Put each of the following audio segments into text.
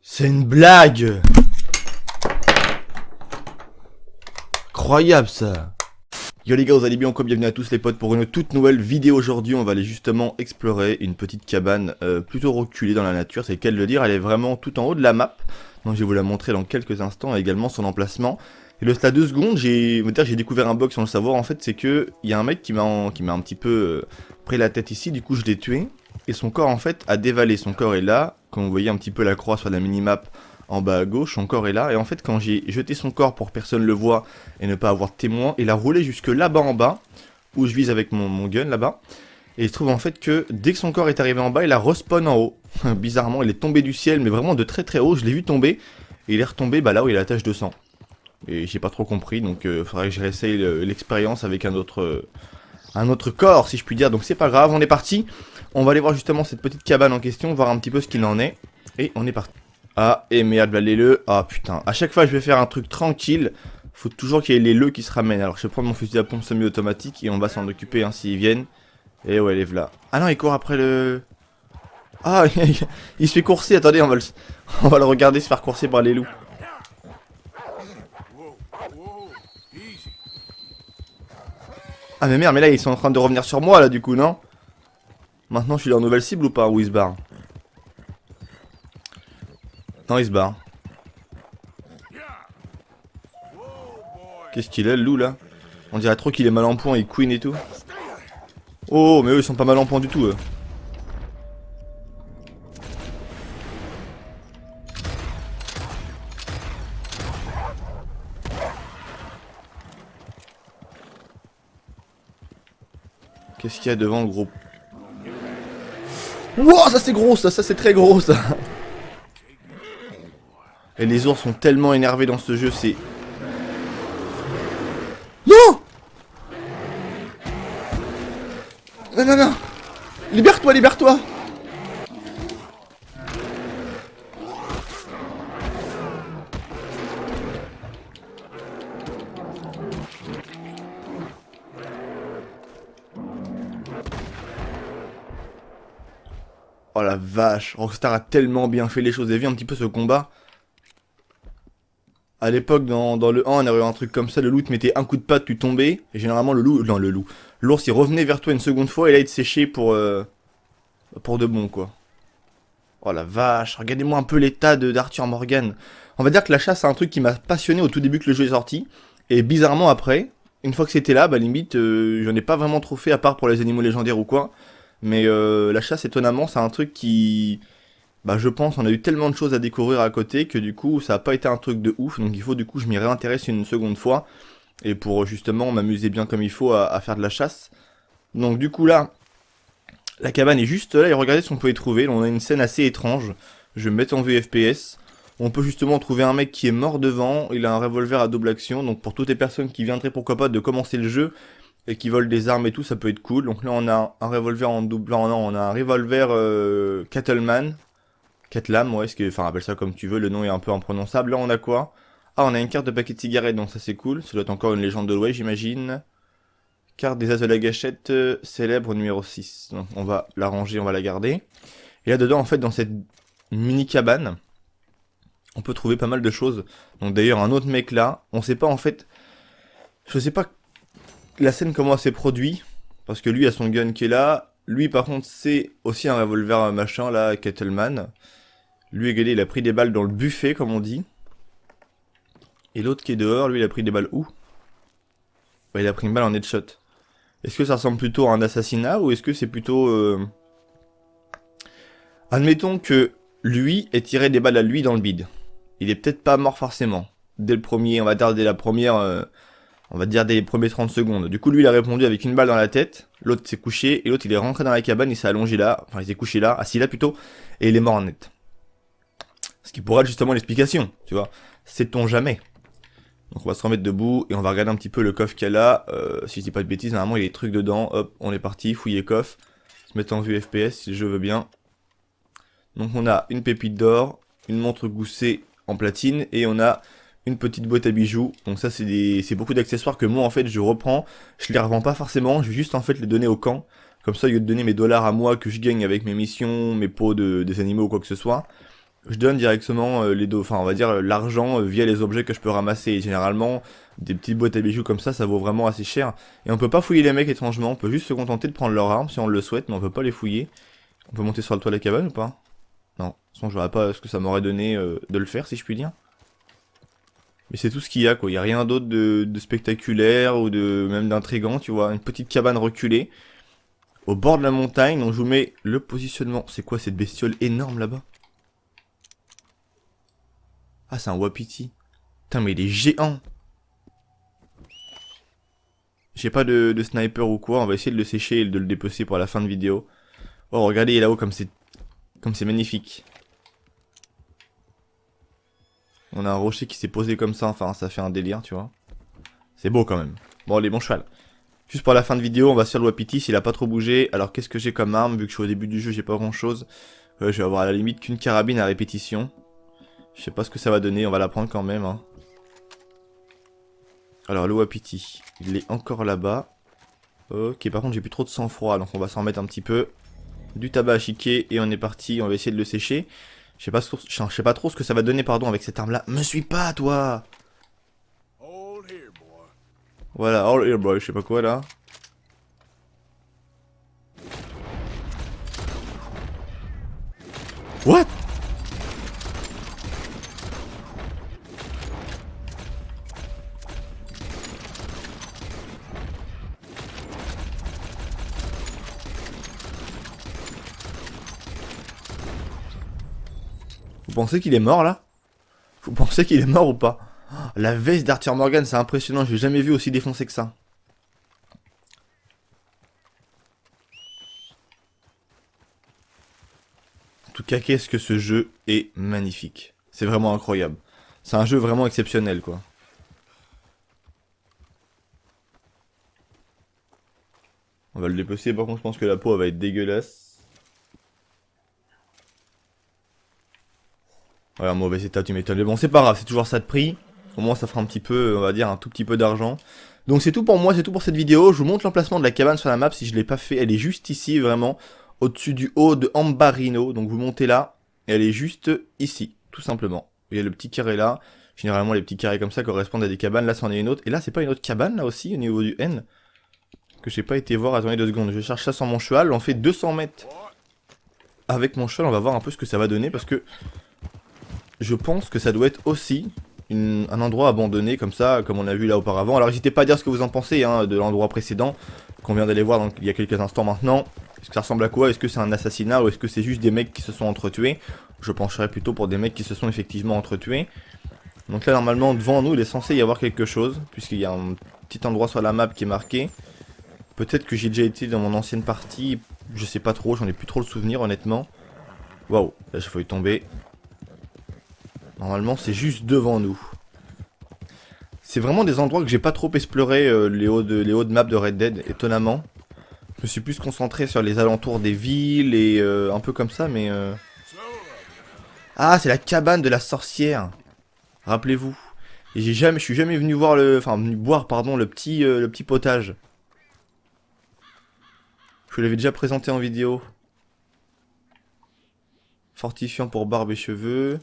C'est une blague! Incroyable ça! Yo les gars, vous allez bien quoi? Bienvenue à tous les potes pour une toute nouvelle vidéo. Aujourd'hui on va aller justement explorer une petite cabane plutôt reculée dans la nature, c'est le cas de le dire. Elle est vraiment tout en haut de la map, donc je vais vous la montrer dans quelques instants, également son emplacement. Et le stade 2 secondes, j'ai découvert un bug sans le savoir en fait, c'est que il y a un mec qui m'a un petit peu pris la tête ici, du coup je l'ai tué. Et son corps en fait a dévalé, son corps est là, comme vous voyez un petit peu la croix sur la minimap en bas à gauche, son corps est là, et en fait quand j'ai jeté son corps pour que personne le voie et ne pas avoir de témoin, il a roulé jusque là-bas en bas, où je vise avec mon gun là-bas, et il se trouve en fait que dès que son corps est arrivé en bas, il a respawn en haut. Bizarrement, il est tombé du ciel, mais vraiment de très très haut, je l'ai vu tomber, et il est retombé bah, là où il a la tache de sang. Et j'ai pas trop compris, donc faudrait que je réessaye l'expérience avec un autre corps, si je puis dire, donc c'est pas grave, on est parti. On va aller voir justement cette petite cabane en question, voir un petit peu ce qu'il en est, et on est parti. Ah, et merde, valez-le. Ah putain, à chaque fois je vais faire un truc tranquille, faut toujours qu'il y ait les leux qui se ramènent. Alors je vais prendre mon fusil à pompe semi-automatique et on va s'en occuper hein, s'ils viennent. Et ouais, les voilà. Ah non, il court après le... Ah, il se fait courser, attendez, on va le regarder se faire courser par les loups. Ah mais merde, mais là ils sont en train de revenir sur moi là du coup, non? Maintenant je suis leur nouvelle cible ou pas? Où il se barre? Non, il se barre. Qu'est-ce qu'il a le loup là? On dirait trop qu'il est mal en point, il queen et tout. Oh, mais eux ils sont pas mal en point du tout eux. Qu'est-ce qu'il y a devant le gros? Wow, ça c'est gros, ça c'est très gros ça. Et les ours sont tellement énervés dans ce jeu, c'est... Non! Non, non, non! Libère-toi, libère-toi! Oh la vache, Rockstar a tellement bien fait les choses. Vous avez vu un petit peu ce combat? À l'époque, dans le 1, on avait eu un truc comme ça, le loup te mettait un coup de patte, tu tombais, et généralement le loup, non le loup, l'ours il revenait vers toi une seconde fois, et là il te séchait pour de bon quoi. Oh la vache, regardez-moi un peu l'état d'Arthur Morgan. On va dire que la chasse c'est un truc qui m'a passionné au tout début que le jeu est sorti, et bizarrement après, une fois que c'était là, bah limite, j'en ai pas vraiment trop fait à part pour les animaux légendaires ou quoi, mais la chasse étonnamment c'est un truc qui... Bah je pense on a eu tellement de choses à découvrir à côté que du coup ça a pas été un truc de ouf, donc il faut du coup je m'y réintéresse une seconde fois, et pour justement m'amuser bien comme il faut à faire de la chasse. Donc du coup là, la cabane est juste là et regardez ce qu'on peut y trouver, on a une scène assez étrange, je vais me mettre en vue FPS, on peut justement trouver un mec qui est mort devant, il a un revolver à double action, donc pour toutes les personnes qui viendraient pourquoi pas de commencer le jeu, et qui volent des armes et tout, ça peut être cool. Donc là on a un revolver en double, non, on a un revolver Cattleman, Catlam, ouais, enfin appelle ça comme tu veux, le nom est un peu imprononçable. Là on a quoi? Ah, on a une carte de paquet de cigarettes, donc ça c'est cool, ça doit être encore une légende de l'Ouest j'imagine. Carte des As de la Gâchette, célèbre numéro 6. Donc on va la ranger, on va la garder. Et là dedans en fait dans cette mini cabane, on peut trouver pas mal de choses. Donc d'ailleurs un autre mec là, on sait pas en fait, je sais pas la scène comment elle s'est produite, parce que lui a son gun qui est là, lui par contre c'est aussi un revolver machin là, Kettleman. Lui, égalé, il a pris des balles dans le buffet, comme on dit. Et l'autre qui est dehors, lui, il a pris des balles où? Bah, il a pris une balle en headshot. Est-ce que ça ressemble plutôt à un assassinat, ou est-ce que c'est plutôt... Admettons que lui ait tiré des balles à lui dans le bide. Il est peut-être pas mort forcément. Dès le premier, on va dire dès la première... on va dire dès les premiers 30 secondes. Du coup, lui, il a répondu avec une balle dans la tête. L'autre s'est couché, et l'autre, il est rentré dans la cabane, il s'est allongé là. Enfin, il s'est couché là, assis là plutôt. Et il est mort en net. Ce qui pourrait être justement l'explication, tu vois. Sait-on jamais. Donc on va se remettre debout et on va regarder un petit peu le coffre qu'il y a là. Si je dis pas de bêtises, normalement il y a des trucs dedans. Hop, on est parti, fouiller coffre. Se mettre en vue FPS si je veux bien. Donc on a une pépite d'or, une montre goussée en platine et on a une petite boîte à bijoux. Donc ça c'est beaucoup d'accessoires que moi en fait je reprends. Je les revends pas forcément, je vais juste en fait les donner au camp. Comme ça, au lieu de donner mes dollars à moi que je gagne avec mes missions, mes pots des animaux ou quoi que ce soit. je donne directement enfin on va dire l'argent via les objets que je peux ramasser. Et généralement, des petites boîtes à bijoux comme ça vaut vraiment assez cher. Et on peut pas fouiller les mecs étrangement, on peut juste se contenter de prendre leurs armes si on le souhaite, mais on peut pas les fouiller. On peut monter sur le toit de la cabane ou pas? Non, de toute façon je verrais pas ce que ça m'aurait donné de le faire si je puis dire. Mais c'est tout ce qu'il y a quoi, il y a rien d'autre de spectaculaire ou de même d'intrigant, tu vois. Une petite cabane reculée, au bord de la montagne, donc je vous mets le positionnement. C'est quoi cette bestiole énorme là-bas? Ah, c'est un wapiti. Putain, mais il est géant. J'ai pas de sniper ou quoi, on va essayer de le sécher et de le dépecer pour la fin de vidéo. Oh, regardez là-haut comme c'est magnifique. On a un rocher qui s'est posé comme ça, enfin ça fait un délire, tu vois. C'est beau quand même. Bon, allez, bon cheval. Juste pour la fin de vidéo, on va sur le wapiti s'il a pas trop bougé. Alors qu'est-ce que j'ai comme arme, vu que je suis au début du jeu, j'ai pas grand chose. Je vais avoir à la limite qu'une carabine à répétition. Je sais pas ce que ça va donner, on va la prendre quand même. Hein. Alors le wapiti, il est encore là-bas. Ok, par contre j'ai plus trop de sang-froid, donc on va s'en mettre un petit peu. Du tabac à chiquer et on est parti, on va essayer de le sécher. Je sais pas trop ce que ça va donner pardon avec cette arme là. Me suis pas toi. Voilà, all here boy, je sais pas quoi là. What? Vous pensez qu'il est mort là? Vous pensez qu'il est mort ou pas? La veste d'Arthur Morgan, c'est impressionnant, j'ai jamais vu aussi défoncé que ça. En tout cas, qu'est-ce que ce jeu est magnifique. C'est vraiment incroyable. C'est un jeu vraiment exceptionnel, quoi. On va le dépecer, par contre, je pense que la peau, elle va être dégueulasse. Voilà, mauvais état, tu m'étonnes. Mais bon, c'est pas grave, c'est toujours ça de prix. Au moins, ça fera un petit peu, on va dire, un tout petit peu d'argent. Donc, c'est tout pour moi, c'est tout pour cette vidéo. Je vous montre l'emplacement de la cabane sur la map si je l'ai pas fait. Elle est juste ici, vraiment, au-dessus du haut de Ambarino. Donc, vous montez là, et elle est juste ici, tout simplement. Il y a le petit carré là. Généralement, les petits carrés comme ça correspondent à des cabanes. Là, c'en est une autre. Et là, c'est pas une autre cabane, là aussi, au niveau du N que j'ai pas été voir. Attendez 2 secondes. Je cherche ça sur mon cheval. On fait 200 mètres. Avec mon cheval, on va voir un peu ce que ça va donner. Parce que je pense que ça doit être aussi un endroit abandonné comme ça, comme on a vu là auparavant. Alors n'hésitez pas à dire ce que vous en pensez hein, de l'endroit précédent qu'on vient d'aller voir donc, il y a quelques instants maintenant. Est-ce que ça ressemble à quoi? Est-ce que c'est un assassinat ou est-ce que c'est juste des mecs qui se sont entretués? Je pencherais plutôt pour des mecs qui se sont effectivement entretués. Donc là normalement devant nous il est censé y avoir quelque chose, puisqu'il y a un petit endroit sur la map qui est marqué. Peut-être que j'ai déjà été dans mon ancienne partie, je sais pas trop, j'en ai plus trop le souvenir honnêtement. Waouh, là j'ai failli tomber. Normalement c'est juste devant nous. C'est vraiment des endroits que j'ai pas trop exploré les hauts de map de Red Dead, étonnamment. Je me suis plus concentré sur les alentours des villes et un peu comme ça, mais... Ah, c'est la cabane de la sorcière. Rappelez-vous. Et je suis jamais venu voir enfin, venu boire, pardon, le petit potage. Je vous l'avais déjà présenté en vidéo. Fortifiant pour barbe et cheveux.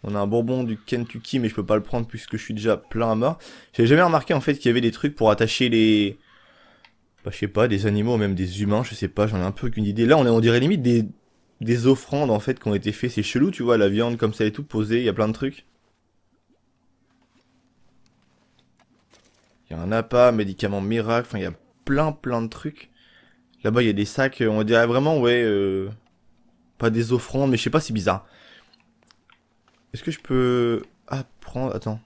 On a un bonbon du Kentucky, mais je peux pas le prendre puisque je suis déjà plein à mort. J'avais jamais remarqué en fait qu'il y avait des trucs pour attacher les... Bah, je sais pas, des animaux, même des humains, je sais pas, j'en ai un peu aucune idée. Là, on dirait limite des offrandes en fait qui ont été faites. C'est chelou, tu vois, la viande comme ça et tout posée, il y a plein de trucs. Il y a un appât, médicament miracle, enfin il y a plein de trucs. Là-bas, il y a des sacs, on dirait vraiment, ouais, pas des offrandes, mais je sais pas, c'est bizarre. Est-ce que je peux apprendre... Attends.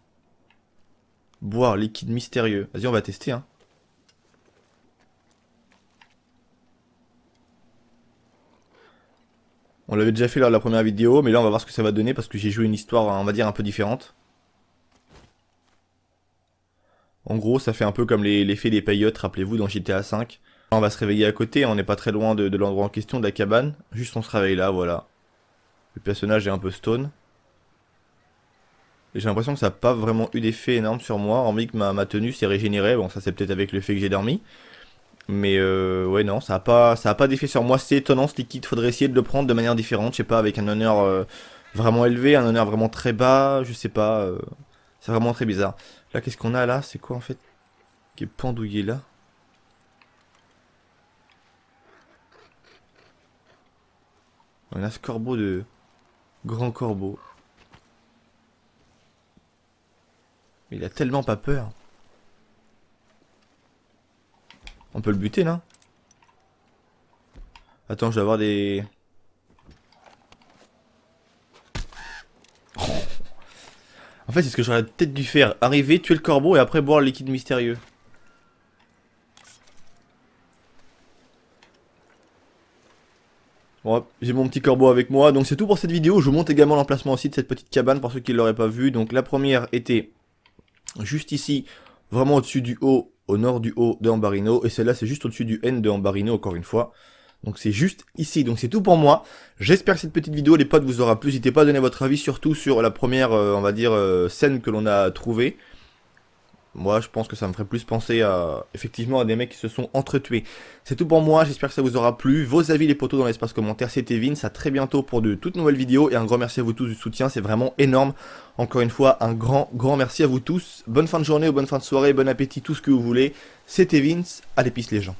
Boire, liquide mystérieux. Vas-y, on va tester, hein. On l'avait déjà fait lors de la première vidéo, mais là, on va voir ce que ça va donner, parce que j'ai joué une histoire, on va dire, un peu différente. En gros, ça fait un peu comme l'effet des paillotes, rappelez-vous, dans GTA V. Là, on va se réveiller à côté, on n'est pas très loin de l'endroit en question, de la cabane. Juste, on se réveille là, voilà. Le personnage est un peu stone. Et j'ai l'impression que ça n'a pas vraiment eu d'effet énorme sur moi, hormis que ma tenue s'est régénérée. Bon, ça c'est peut-être avec le fait que j'ai dormi. Mais ouais, non, ça a pas d'effet sur moi. C'est étonnant ce liquide, faudrait essayer de le prendre de manière différente. Je sais pas, avec un honneur vraiment élevé, un honneur vraiment très bas, je sais pas. C'est vraiment très bizarre. Là, qu'est-ce qu'on a là? C'est quoi en fait qui est pendouillé là? On a ce corbeau de... Grand corbeau. Il a tellement pas peur. On peut le buter là? Attends, je vais avoir des... En fait, c'est ce que j'aurais peut-être dû faire. Arriver, tuer le corbeau et après boire le liquide mystérieux. Bon, j'ai mon petit corbeau avec moi. Donc c'est tout pour cette vidéo. Je vous montre également l'emplacement aussi de cette petite cabane pour ceux qui ne l'auraient pas vu. Donc la première était juste ici, vraiment au-dessus du haut, au nord du haut de Ambarino. Et celle-là, c'est juste au-dessus du N de Ambarino, encore une fois. Donc c'est juste ici, donc c'est tout pour moi. J'espère que cette petite vidéo, les potes, vous aura plu. N'hésitez pas à donner votre avis, surtout sur la première, on va dire, scène que l'on a trouvée. Moi, je pense que ça me ferait plus penser à, effectivement, à des mecs qui se sont entretués. C'est tout pour moi, j'espère que ça vous aura plu. Vos avis, les potos, dans l'espace commentaire. C'était Vince, à très bientôt pour de toutes nouvelles vidéos. Et un grand merci à vous tous du soutien, c'est vraiment énorme. Encore une fois, un grand merci à vous tous. Bonne fin de journée ou bonne fin de soirée, bon appétit, tout ce que vous voulez. C'était Vince, allez, peace les gens.